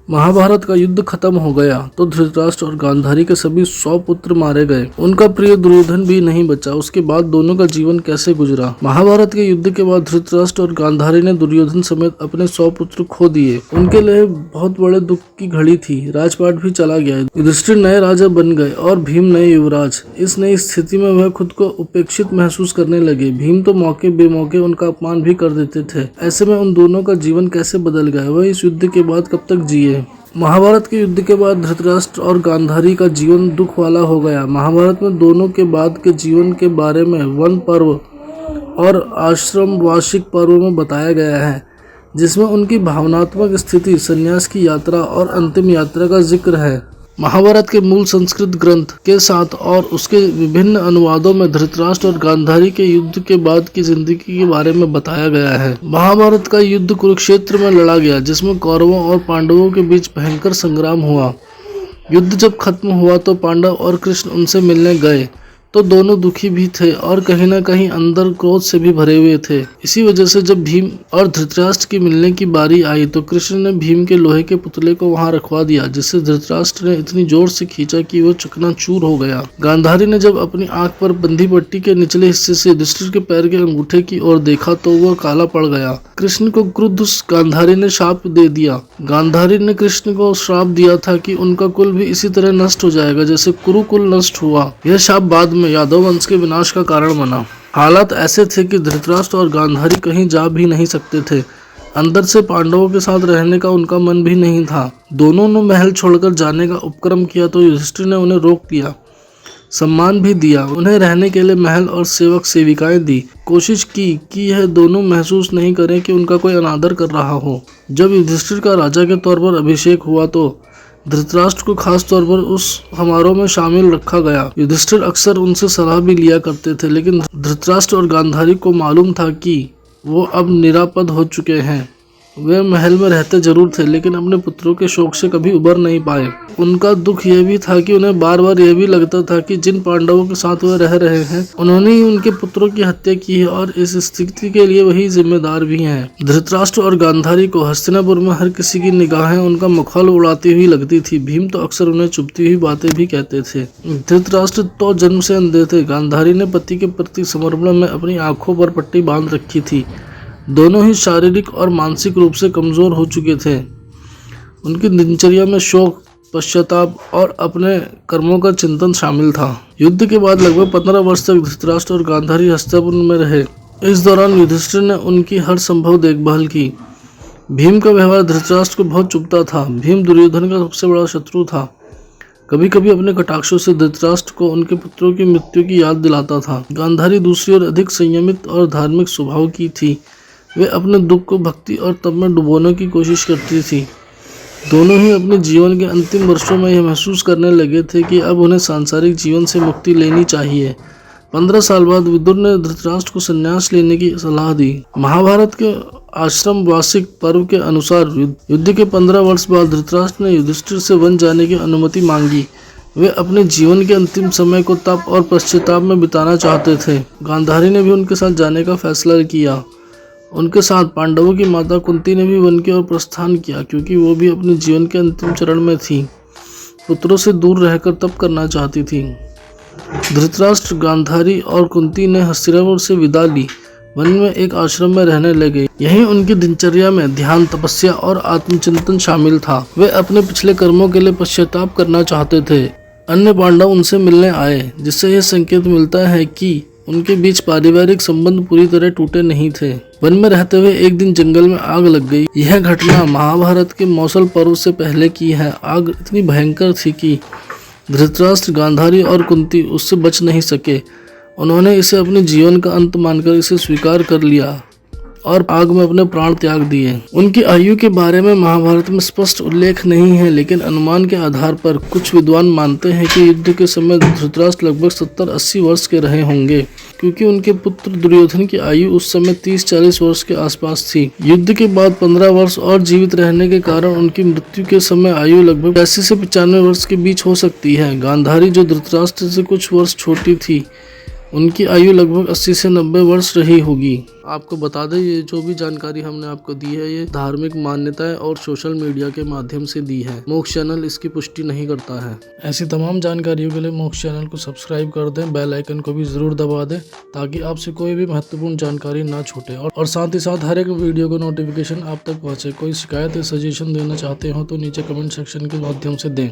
महाभारत का युद्ध खत्म हो गया तो धृतराष्ट्र और गांधारी के सभी 100 पुत्र मारे गए। उनका प्रिय दुर्योधन भी नहीं बचा। उसके बाद दोनों का जीवन कैसे गुजरा। महाभारत के युद्ध के बाद धृतराष्ट्र और गांधारी ने दुर्योधन समेत अपने 100 पुत्र खो दिए। उनके लिए बहुत बड़े दुख की घड़ी थी। राजपाट भी चला गया। युधिष्ठिर नए राजा बन गए और भीम नए युवराज। इस नई स्थिति में वह खुद को उपेक्षित महसूस करने लगे। भीम तो मौके बेमौके उनका अपमान भी कर देते थे। ऐसे में उन दोनों का जीवन कैसे बदल गया। वह इस युद्ध के बाद कब तक जिए। महाभारत के युद्ध के बाद धृतराष्ट्र और गांधारी का जीवन दुख वाला हो गया। महाभारत में दोनों के बाद के जीवन के बारे में वन पर्व और आश्रम वार्षिक पर्व में बताया गया है, जिसमें उनकी भावनात्मक स्थिति, संन्यास की यात्रा और अंतिम यात्रा का जिक्र है। महाभारत के मूल संस्कृत ग्रंथ के साथ और उसके विभिन्न अनुवादों में धृतराष्ट्र और गांधारी के युद्ध के बाद की जिंदगी के बारे में बताया गया है। महाभारत का युद्ध कुरुक्षेत्र में लड़ा गया, जिसमें कौरवों और पांडवों के बीच भयंकर संग्राम हुआ। युद्ध जब खत्म हुआ तो पांडव और कृष्ण उनसे मिलने गए तो दोनों दुखी भी थे और कहीं न कहीं अंदर क्रोध से भी भरे हुए थे। इसी वजह से जब भीम और धृतराष्ट्र की मिलने की बारी आई तो कृष्ण ने भीम के लोहे के पुतले को वहां रखवा दिया, जिससे धृतराष्ट्र ने इतनी जोर से खींचा कि वो चकनाचूर हो गया। गांधारी ने जब अपनी आंख पर बंधी पट्टी के निचले हिस्से से युधिष्ठिर के पैर के अंगूठे की ओर देखा तो वह काला पड़ गया। कृष्ण को क्रुद्ध गांधारी ने शाप दे दिया। गांधारी ने कृष्ण को श्राप दिया था कि उनका कुल भी इसी तरह नष्ट हो जाएगा जैसे कुरुकुल नष्ट हुआ। यह शाप बाद में यादव वंश के विनाश का कारण बना। हालात ऐसे थे कि धृतराष्ट्र और गांधारी कहीं जा भी नहीं सकते थे। अंदर से पांडवों के साथ रहने का उनका मन भी नहीं था। दोनों ने महल छोड़कर जाने का उपक्रम किया तो युधिष्ठिर ने उन्हें रोक दिया, सम्मान भी दिया। उन्हें रहने के लिए महल और सेवक सेविकाएं दी। कोशिश की कि यह दोनों महसूस नहीं करें कि उनका कोई अनादर कर रहा हो। जब युधिष्ठिर का राजा के तौर पर अभिषेक हुआ तो धृतराष्ट्र को खास तौर पर उस समारोह में शामिल रखा गया। युधिष्ठिर अक्सर उनसे सलाह भी लिया करते थे, लेकिन धृतराष्ट्र और गांधारी को मालूम था कि वो अब निरापद हो चुके हैं। वे महल में रहते जरूर थे, लेकिन अपने पुत्रों के शोक से कभी उबर नहीं पाए। उनका दुख यह भी था कि उन्हें बार बार यह भी लगता था कि जिन पांडवों के साथ वे रह रहे हैं उन्होंने ही उनके पुत्रों की हत्या की है और इस स्थिति के लिए वही जिम्मेदार भी हैं। धृतराष्ट्र और गांधारी को हस्तिनापुर में हर किसी की निगाहें उनका मखौल उड़ाती हुई लगती थी। भीम तो अक्सर उन्हें चुभती हुई बातें भी कहते थे। धृतराष्ट्र तो जन्म से अंधे थे। गांधारी ने पति के प्रति समर्पण में अपनी आंखों पर पट्टी बांध रखी थी। दोनों ही शारीरिक और मानसिक रूप से कमजोर हो चुके थे। उनकी दिनचर्या में शोक, पश्चाताप और अपने कर्मों का चिंतन शामिल था। युद्ध के बाद लगभग 15 वर्ष तक धृतराष्ट्र और गांधारी हस्तिनापुर में रहे। इस दौरान युधिष्ठिर ने उनकी हर संभव देखभाल की। भीम का व्यवहार धृतराष्ट्र को बहुत चुभता था। भीम दुर्योधन का सबसे बड़ा शत्रु था। कभी कभी अपने कटाक्षों से धृतराष्ट्र को उनके पुत्रों की मृत्यु की याद दिलाता था। गांधारी दूसरी ओर अधिक संयमित और धार्मिक स्वभाव की थी। वे अपने दुख को भक्ति और तप में डुबोने की कोशिश करती थी। दोनों ही अपने जीवन के अंतिम वर्षों में यह महसूस करने लगे थे कि अब उन्हें सांसारिक जीवन से मुक्ति लेनी चाहिए। 15 साल बाद विदुर ने धृतराष्ट्र को संन्यास लेने की सलाह दी। महाभारत के आश्रम वार्षिक पर्व के अनुसार युद्ध के 15 वर्ष बाद धृतराष्ट्र ने युधिष्ठिर से वन जाने की अनुमति मांगी। वे अपने जीवन के अंतिम समय को तप और पश्चाताप में बिताना चाहते थे। गांधारी ने भी उनके साथ जाने का फैसला किया। उनके साथ पांडवों की माता कुंती ने भी वन की ओर प्रस्थान किया, क्योंकि वो भी अपने जीवन के अंतिम चरण में थी। पुत्रों से दूर रहकर तप करना चाहती थी। धृतराष्ट्र, गांधारी और कुंती ने हस्तिनापुर से विदा ली। वन में एक आश्रम में रहने लगे। यहीं उनकी दिनचर्या में ध्यान, तपस्या और आत्मचिंतन शामिल था। वे अपने पिछले कर्मों के लिए पश्चाताप करना चाहते थे। अन्य पांडव उनसे मिलने आए, जिससे यह संकेत मिलता है कि उनके बीच पारिवारिक संबंध पूरी तरह टूटे नहीं थे। वन में रहते हुए एक दिन जंगल में आग लग गई। यह घटना महाभारत के मौसल पर्व से पहले की है। आग इतनी भयंकर थी कि धृतराष्ट्र, गांधारी और कुंती उससे बच नहीं सके। उन्होंने इसे अपने जीवन का अंत मानकर इसे स्वीकार कर लिया और आग में अपने प्राण त्याग दिए। उनकी आयु के बारे में महाभारत में स्पष्ट उल्लेख नहीं है, लेकिन अनुमान के आधार पर कुछ विद्वान मानते हैं कि युद्ध के समय धृतराष्ट्र लगभग 70-80 वर्ष के रहे होंगे, क्योंकि उनके पुत्र दुर्योधन की आयु उस समय 30-40 वर्ष के आसपास थी। युद्ध के बाद 15 वर्ष और जीवित रहने के कारण उनकी मृत्यु के समय आयु लगभग 80 से 95 वर्ष के बीच हो सकती है। गांधारी, जो धृतराष्ट्र से कुछ वर्ष छोटी थी, उनकी आयु लगभग 80 से 90 वर्ष रही होगी। आपको बता दें, ये जो भी जानकारी हमने आपको दी है ये धार्मिक मान्यताएं और सोशल मीडिया के माध्यम से दी है। मोक्ष चैनल इसकी पुष्टि नहीं करता है। ऐसी तमाम जानकारियों के लिए मोक्ष चैनल को सब्सक्राइब कर दें, बेल आइकन को भी जरूर दबा दें ताकि आपसे कोई भी महत्वपूर्ण जानकारी ना छूटे, और साथ ही साथ हर एक वीडियो को नोटिफिकेशन आप तक पहुंचे। कोई शिकायत या सजेशन देना चाहते हो तो नीचे कमेंट सेक्शन के माध्यम से दें।